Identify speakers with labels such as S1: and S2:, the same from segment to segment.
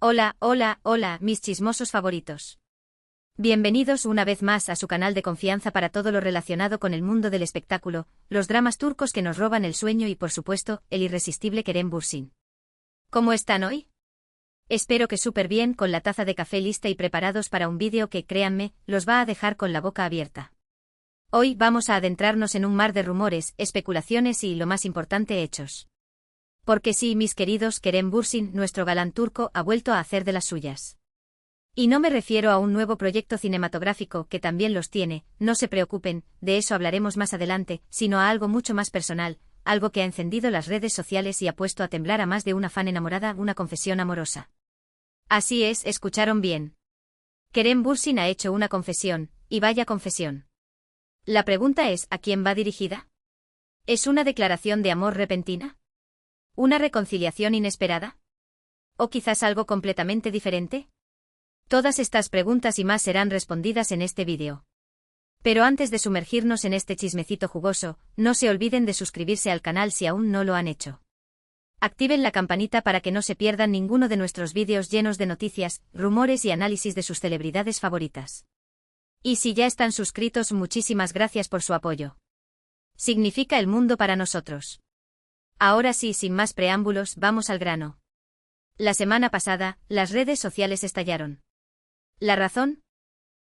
S1: Hola, hola, hola, mis chismosos favoritos. Bienvenidos una vez más a su canal de confianza para todo lo relacionado con el mundo del espectáculo, los dramas turcos que nos roban el sueño y por supuesto, el irresistible Kerem Bürsin. ¿Cómo están hoy? Espero que súper bien, con la taza de café lista y preparados para un vídeo que, créanme, los va a dejar con la boca abierta. Hoy vamos a adentrarnos en un mar de rumores, especulaciones y, lo más importante, hechos. Porque sí, mis queridos, Kerem Bürsin, nuestro galán turco, ha vuelto a hacer de las suyas. Y no me refiero a un nuevo proyecto cinematográfico, que también los tiene, no se preocupen, de eso hablaremos más adelante, sino a algo mucho más personal, algo que ha encendido las redes sociales y ha puesto a temblar a más de una fan enamorada, una confesión amorosa. Así es, escucharon bien. Kerem Bürsin ha hecho una confesión, y vaya confesión. La pregunta es, ¿a quién va dirigida? ¿Es una declaración de amor repentina? ¿Una reconciliación inesperada? ¿O quizás algo completamente diferente? Todas estas preguntas y más serán respondidas en este vídeo. Pero antes de sumergirnos en este chismecito jugoso, no se olviden de suscribirse al canal si aún no lo han hecho. Activen la campanita para que no se pierdan ninguno de nuestros vídeos llenos de noticias, rumores y análisis de sus celebridades favoritas. Y si ya están suscritos, muchísimas gracias por su apoyo. Significa el mundo para nosotros. Ahora sí, sin más preámbulos, vamos al grano. La semana pasada, las redes sociales estallaron. ¿La razón?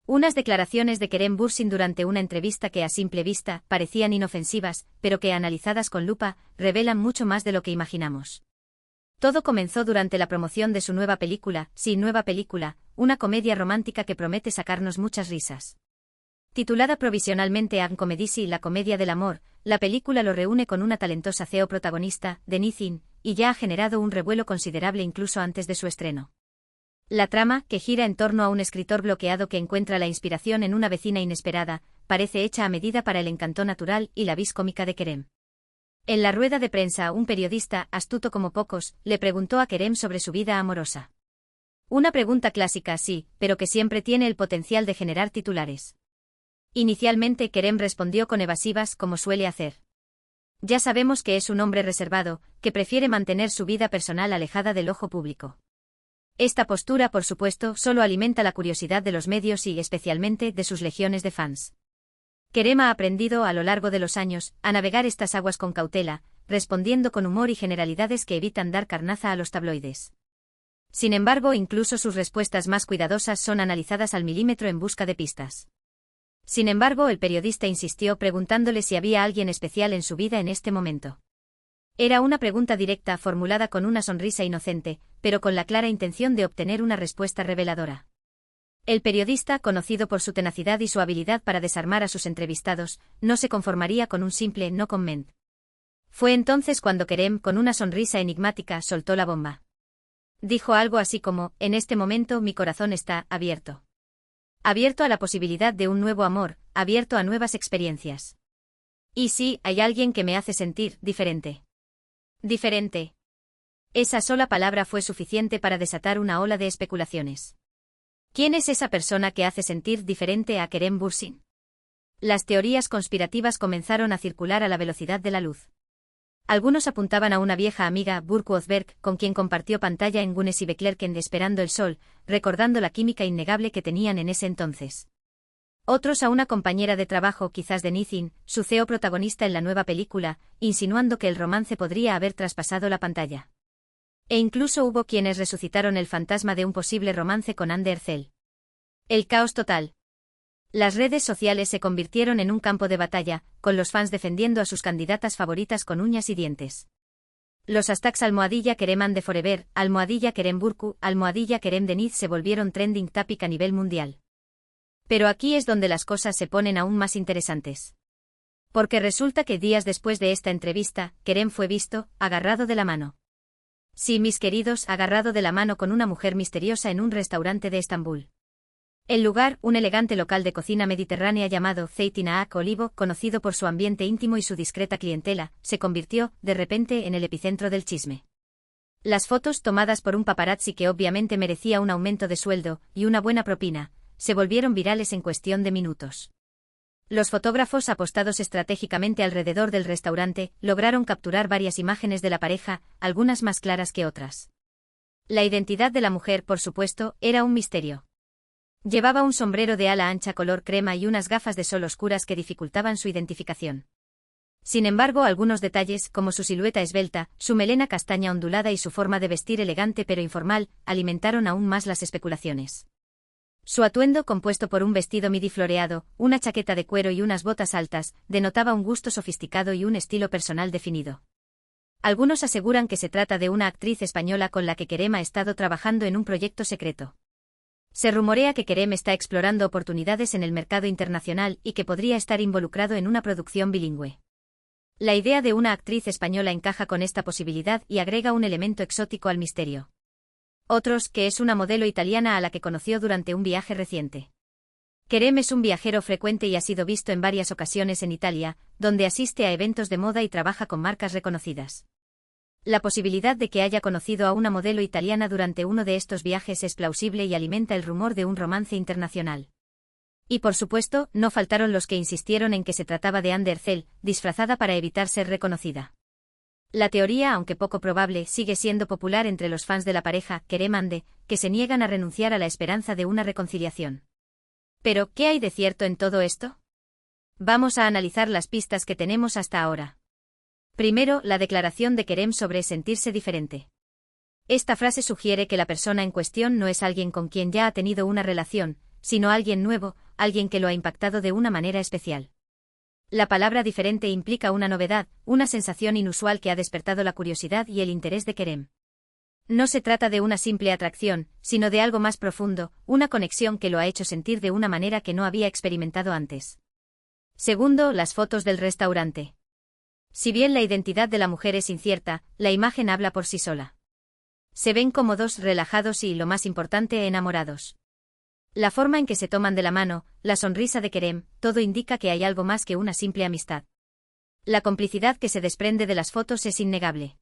S1: Unas declaraciones de Kerem Bürsin durante una entrevista que a simple vista parecían inofensivas, pero que analizadas con lupa, revelan mucho más de lo que imaginamos. Todo comenzó durante la promoción de su nueva película, una comedia romántica que promete sacarnos muchas risas. Titulada provisionalmente An Comedisi, la comedia del amor, la película lo reúne con una talentosa CEO protagonista, Denizin, y ya ha generado un revuelo considerable incluso antes de su estreno. La trama, que gira en torno a un escritor bloqueado que encuentra la inspiración en una vecina inesperada, parece hecha a medida para el encanto natural y la vis cómica de Kerem. En la rueda de prensa, un periodista, astuto como pocos, le preguntó a Kerem sobre su vida amorosa. Una pregunta clásica, sí, pero que siempre tiene el potencial de generar titulares. Inicialmente Kerem respondió con evasivas, como suele hacer. Ya sabemos que es un hombre reservado, que prefiere mantener su vida personal alejada del ojo público. Esta postura, por supuesto, solo alimenta la curiosidad de los medios y, especialmente, de sus legiones de fans. Kerem ha aprendido, a lo largo de los años, a navegar estas aguas con cautela, respondiendo con humor y generalidades que evitan dar carnaza a los tabloides. Sin embargo, incluso sus respuestas más cuidadosas son analizadas al milímetro en busca de pistas. Sin embargo, el periodista insistió preguntándole si había alguien especial en su vida en este momento. Era una pregunta directa formulada con una sonrisa inocente, pero con la clara intención de obtener una respuesta reveladora. El periodista, conocido por su tenacidad y su habilidad para desarmar a sus entrevistados, no se conformaría con un simple no comment. Fue entonces cuando Kerem, con una sonrisa enigmática, soltó la bomba. Dijo algo así como, en este momento mi corazón está abierto. Abierto a la posibilidad de un nuevo amor, abierto a nuevas experiencias. Y sí, hay alguien que me hace sentir diferente. Diferente. Esa sola palabra fue suficiente para desatar una ola de especulaciones. ¿Quién es esa persona que hace sentir diferente a Kerem Bürsin? Las teorías conspirativas comenzaron a circular a la velocidad de la luz. Algunos apuntaban a una vieja amiga, Burcu Özberk, con quien compartió pantalla en Güneş y Beklerken de Esperando el Sol, recordando la química innegable que tenían en ese entonces. Otros a una compañera de trabajo, quizás Denizin, su CEO protagonista en la nueva película, insinuando que el romance podría haber traspasado la pantalla. E incluso hubo quienes resucitaron el fantasma de un posible romance con Hande Erçel. El caos total. Las redes sociales se convirtieron en un campo de batalla, con los fans defendiendo a sus candidatas favoritas con uñas y dientes. Los hashtags #Kerem and Forever, #Kerem Burcu, #Kerem Deniz se volvieron trending topic a nivel mundial. Pero aquí es donde las cosas se ponen aún más interesantes. Porque resulta que días después de esta entrevista, Kerem fue visto, agarrado de la mano. Sí, mis queridos, agarrado de la mano con una mujer misteriosa en un restaurante de Estambul. El lugar, un elegante local de cocina mediterránea llamado Zeytinahak Olivo, conocido por su ambiente íntimo y su discreta clientela, se convirtió, de repente, en el epicentro del chisme. Las fotos, tomadas por un paparazzi que obviamente merecía un aumento de sueldo y una buena propina, se volvieron virales en cuestión de minutos. Los fotógrafos, apostados estratégicamente alrededor del restaurante, lograron capturar varias imágenes de la pareja, algunas más claras que otras. La identidad de la mujer, por supuesto, era un misterio. Llevaba un sombrero de ala ancha color crema y unas gafas de sol oscuras que dificultaban su identificación. Sin embargo, algunos detalles, como su silueta esbelta, su melena castaña ondulada y su forma de vestir elegante pero informal, alimentaron aún más las especulaciones. Su atuendo, compuesto por un vestido midi floreado, una chaqueta de cuero y unas botas altas, denotaba un gusto sofisticado y un estilo personal definido. Algunos aseguran que se trata de una actriz española con la que Kerem ha estado trabajando en un proyecto secreto. Se rumorea que Kerem está explorando oportunidades en el mercado internacional y que podría estar involucrado en una producción bilingüe. La idea de una actriz española encaja con esta posibilidad y agrega un elemento exótico al misterio. Otros, que es una modelo italiana a la que conoció durante un viaje reciente. Kerem es un viajero frecuente y ha sido visto en varias ocasiones en Italia, donde asiste a eventos de moda y trabaja con marcas reconocidas. La posibilidad de que haya conocido a una modelo italiana durante uno de estos viajes es plausible y alimenta el rumor de un romance internacional. Y por supuesto, no faltaron los que insistieron en que se trataba de Anne Derzel, disfrazada para evitar ser reconocida. La teoría, aunque poco probable, sigue siendo popular entre los fans de la pareja Kerem-Ande, que se niegan a renunciar a la esperanza de una reconciliación. Pero, ¿qué hay de cierto en todo esto? Vamos a analizar las pistas que tenemos hasta ahora. Primero, la declaración de Kerem sobre sentirse diferente. Esta frase sugiere que la persona en cuestión no es alguien con quien ya ha tenido una relación, sino alguien nuevo, alguien que lo ha impactado de una manera especial. La palabra diferente implica una novedad, una sensación inusual que ha despertado la curiosidad y el interés de Kerem. No se trata de una simple atracción, sino de algo más profundo, una conexión que lo ha hecho sentir de una manera que no había experimentado antes. Segundo, las fotos del restaurante. Si bien la identidad de la mujer es incierta, la imagen habla por sí sola. Se ven cómodos, relajados y, lo más importante, enamorados. La forma en que se toman de la mano, la sonrisa de Kerem, todo indica que hay algo más que una simple amistad. La complicidad que se desprende de las fotos es innegable.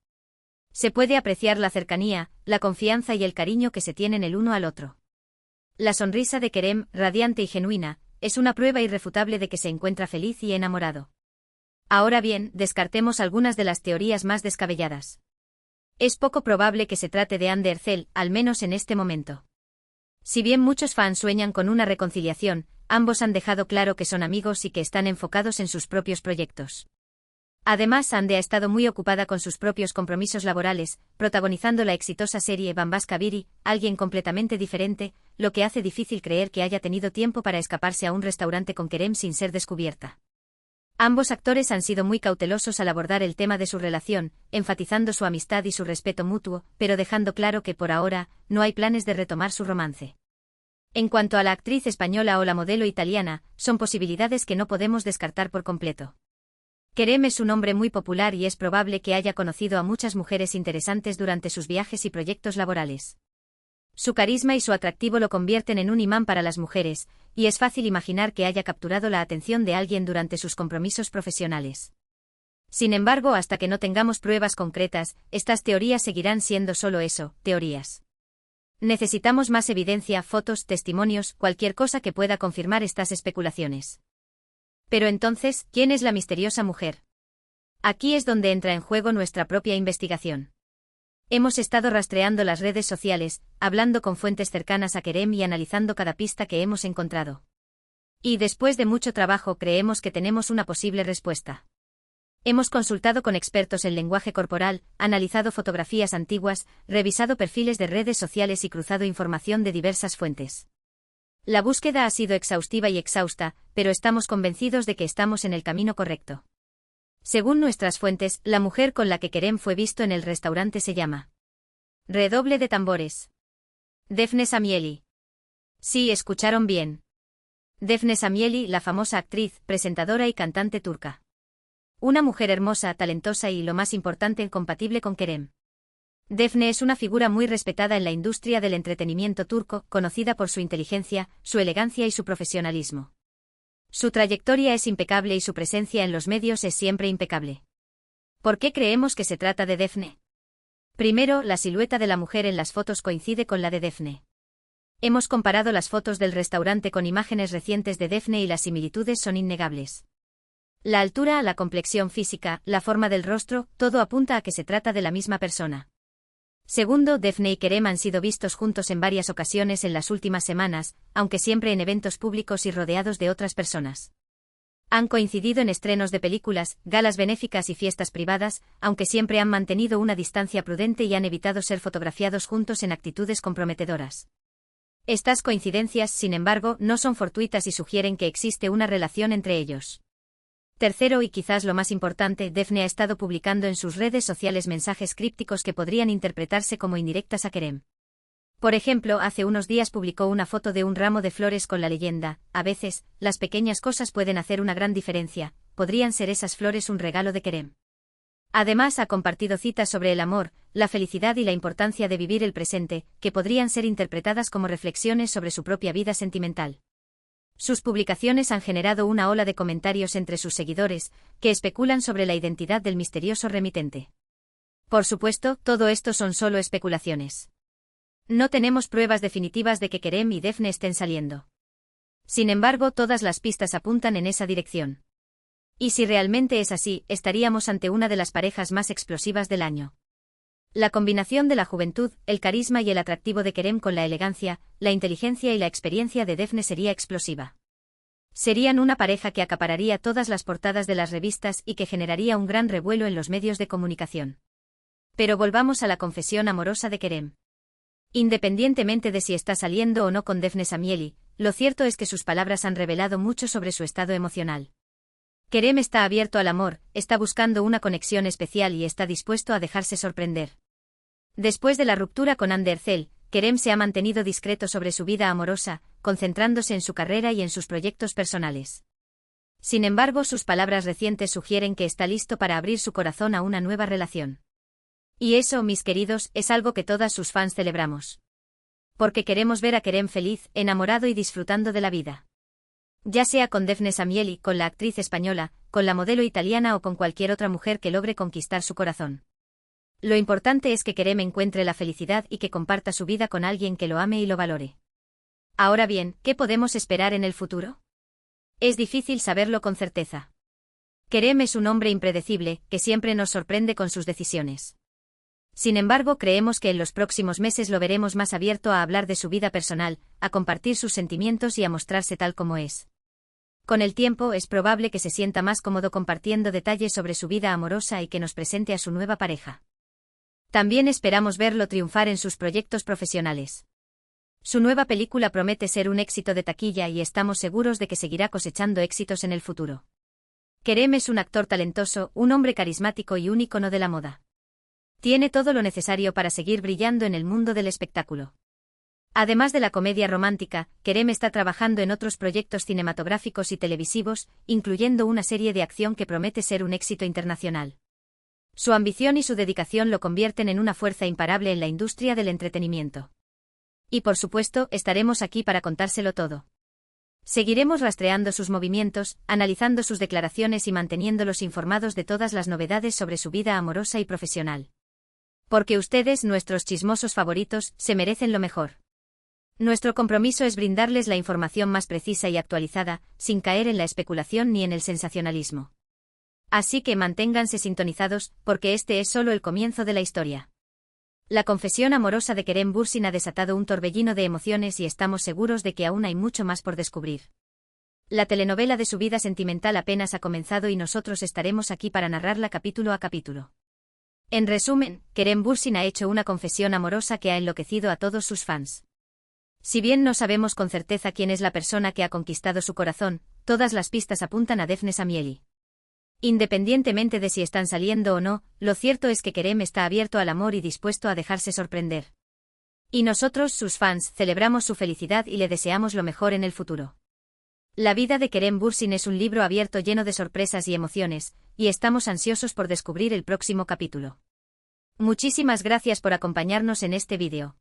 S1: Se puede apreciar la cercanía, la confianza y el cariño que se tienen el uno al otro. La sonrisa de Kerem, radiante y genuina, es una prueba irrefutable de que se encuentra feliz y enamorado. Ahora bien, descartemos algunas de las teorías más descabelladas. Es poco probable que se trate de Anne Derzel, al menos en este momento. Si bien muchos fans sueñan con una reconciliación, ambos han dejado claro que son amigos y que están enfocados en sus propios proyectos. Además, Ande ha estado muy ocupada con sus propios compromisos laborales, protagonizando la exitosa serie Bambas Kabiri, alguien completamente diferente, lo que hace difícil creer que haya tenido tiempo para escaparse a un restaurante con Kerem sin ser descubierta. Ambos actores han sido muy cautelosos al abordar el tema de su relación, enfatizando su amistad y su respeto mutuo, pero dejando claro que por ahora, no hay planes de retomar su romance. En cuanto a la actriz española o la modelo italiana, son posibilidades que no podemos descartar por completo. Kerem es un hombre muy popular y es probable que haya conocido a muchas mujeres interesantes durante sus viajes y proyectos laborales. Su carisma y su atractivo lo convierten en un imán para las mujeres, y es fácil imaginar que haya capturado la atención de alguien durante sus compromisos profesionales. Sin embargo, hasta que no tengamos pruebas concretas, estas teorías seguirán siendo solo eso, teorías. Necesitamos más evidencia, fotos, testimonios, cualquier cosa que pueda confirmar estas especulaciones. Pero entonces, ¿quién es la misteriosa mujer? Aquí es donde entra en juego nuestra propia investigación. Hemos estado rastreando las redes sociales, hablando con fuentes cercanas a Kerem y analizando cada pista que hemos encontrado. Y después de mucho trabajo creemos que tenemos una posible respuesta. Hemos consultado con expertos en lenguaje corporal, analizado fotografías antiguas, revisado perfiles de redes sociales y cruzado información de diversas fuentes. La búsqueda ha sido exhaustiva y exhausta, pero estamos convencidos de que estamos en el camino correcto. Según nuestras fuentes, la mujer con la que Kerem fue visto en el restaurante se llama. Redoble de tambores. Defne Samyeli. Sí, escucharon bien. Defne Samyeli, la famosa actriz, presentadora y cantante turca. Una mujer hermosa, talentosa y, lo más importante, compatible con Kerem. Defne es una figura muy respetada en la industria del entretenimiento turco, conocida por su inteligencia, su elegancia y su profesionalismo. Su trayectoria es impecable y su presencia en los medios es siempre impecable. ¿Por qué creemos que se trata de Defne? Primero, la silueta de la mujer en las fotos coincide con la de Defne. Hemos comparado las fotos del restaurante con imágenes recientes de Defne y las similitudes son innegables. La altura, la complexión física, la forma del rostro, todo apunta a que se trata de la misma persona. Segundo, Defne y Kerem han sido vistos juntos en varias ocasiones en las últimas semanas, aunque siempre en eventos públicos y rodeados de otras personas. Han coincidido en estrenos de películas, galas benéficas y fiestas privadas, aunque siempre han mantenido una distancia prudente y han evitado ser fotografiados juntos en actitudes comprometedoras. Estas coincidencias, sin embargo, no son fortuitas y sugieren que existe una relación entre ellos. Tercero y quizás lo más importante, Defne ha estado publicando en sus redes sociales mensajes crípticos que podrían interpretarse como indirectas a Kerem. Por ejemplo, hace unos días publicó una foto de un ramo de flores con la leyenda: a veces, las pequeñas cosas pueden hacer una gran diferencia, podrían ser esas flores un regalo de Kerem. Además, ha compartido citas sobre el amor, la felicidad y la importancia de vivir el presente, que podrían ser interpretadas como reflexiones sobre su propia vida sentimental. Sus publicaciones han generado una ola de comentarios entre sus seguidores, que especulan sobre la identidad del misterioso remitente. Por supuesto, todo esto son solo especulaciones. No tenemos pruebas definitivas de que Kerem y Defne estén saliendo. Sin embargo, todas las pistas apuntan en esa dirección. Y si realmente es así, estaríamos ante una de las parejas más explosivas del año. La combinación de la juventud, el carisma y el atractivo de Kerem con la elegancia, la inteligencia y la experiencia de Defne sería explosiva. Serían una pareja que acapararía todas las portadas de las revistas y que generaría un gran revuelo en los medios de comunicación. Pero volvamos a la confesión amorosa de Kerem. Independientemente de si está saliendo o no con Defne Samieli, lo cierto es que sus palabras han revelado mucho sobre su estado emocional. Kerem está abierto al amor, está buscando una conexión especial y está dispuesto a dejarse sorprender. Después de la ruptura con Hande Erçel, Kerem se ha mantenido discreto sobre su vida amorosa, concentrándose en su carrera y en sus proyectos personales. Sin embargo, sus palabras recientes sugieren que está listo para abrir su corazón a una nueva relación. Y eso, mis queridos, es algo que todas sus fans celebramos. Porque queremos ver a Kerem feliz, enamorado y disfrutando de la vida. Ya sea con Defne Samieli, con la actriz española, con la modelo italiana o con cualquier otra mujer que logre conquistar su corazón. Lo importante es que Kerem encuentre la felicidad y que comparta su vida con alguien que lo ame y lo valore. Ahora bien, ¿qué podemos esperar en el futuro? Es difícil saberlo con certeza. Kerem es un hombre impredecible, que siempre nos sorprende con sus decisiones. Sin embargo, creemos que en los próximos meses lo veremos más abierto a hablar de su vida personal, a compartir sus sentimientos y a mostrarse tal como es. Con el tiempo, es probable que se sienta más cómodo compartiendo detalles sobre su vida amorosa y que nos presente a su nueva pareja. También esperamos verlo triunfar en sus proyectos profesionales. Su nueva película promete ser un éxito de taquilla y estamos seguros de que seguirá cosechando éxitos en el futuro. Kerem es un actor talentoso, un hombre carismático y un ícono de la moda. Tiene todo lo necesario para seguir brillando en el mundo del espectáculo. Además de la comedia romántica, Kerem está trabajando en otros proyectos cinematográficos y televisivos, incluyendo una serie de acción que promete ser un éxito internacional. Su ambición y su dedicación lo convierten en una fuerza imparable en la industria del entretenimiento. Y por supuesto, estaremos aquí para contárselo todo. Seguiremos rastreando sus movimientos, analizando sus declaraciones y manteniéndolos informados de todas las novedades sobre su vida amorosa y profesional. Porque ustedes, nuestros chismosos favoritos, se merecen lo mejor. Nuestro compromiso es brindarles la información más precisa y actualizada, sin caer en la especulación ni en el sensacionalismo. Así que manténganse sintonizados, porque este es solo el comienzo de la historia. La confesión amorosa de Kerem Bürsin ha desatado un torbellino de emociones y estamos seguros de que aún hay mucho más por descubrir. La telenovela de su vida sentimental apenas ha comenzado y nosotros estaremos aquí para narrarla capítulo a capítulo. En resumen, Kerem Bürsin ha hecho una confesión amorosa que ha enloquecido a todos sus fans. Si bien no sabemos con certeza quién es la persona que ha conquistado su corazón, todas las pistas apuntan a Defne Samieli. Independientemente de si están saliendo o no, lo cierto es que Kerem está abierto al amor y dispuesto a dejarse sorprender. Y nosotros, sus fans, celebramos su felicidad y le deseamos lo mejor en el futuro. La vida de Kerem Bürsin es un libro abierto lleno de sorpresas y emociones, y estamos ansiosos por descubrir el próximo capítulo. Muchísimas gracias por acompañarnos en este vídeo.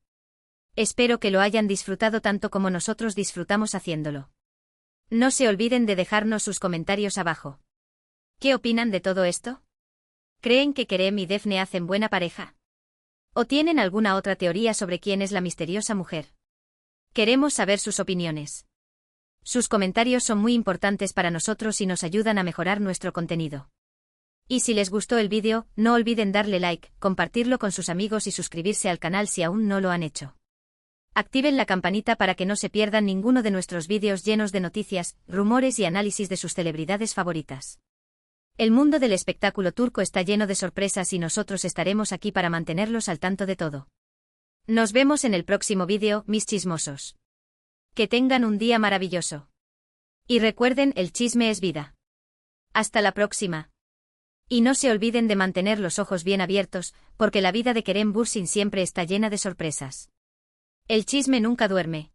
S1: Espero que lo hayan disfrutado tanto como nosotros disfrutamos haciéndolo. No se olviden de dejarnos sus comentarios abajo. ¿Qué opinan de todo esto? ¿Creen que Kerem y Defne hacen buena pareja? ¿O tienen alguna otra teoría sobre quién es la misteriosa mujer? Queremos saber sus opiniones. Sus comentarios son muy importantes para nosotros y nos ayudan a mejorar nuestro contenido. Y si les gustó el vídeo, no olviden darle like, compartirlo con sus amigos y suscribirse al canal si aún no lo han hecho. Activen la campanita para que no se pierdan ninguno de nuestros vídeos llenos de noticias, rumores y análisis de sus celebridades favoritas. El mundo del espectáculo turco está lleno de sorpresas y nosotros estaremos aquí para mantenerlos al tanto de todo. Nos vemos en el próximo vídeo, mis chismosos. Que tengan un día maravilloso. Y recuerden, el chisme es vida. Hasta la próxima. Y no se olviden de mantener los ojos bien abiertos, porque la vida de Kerem Bürsin siempre está llena de sorpresas. El chisme nunca duerme.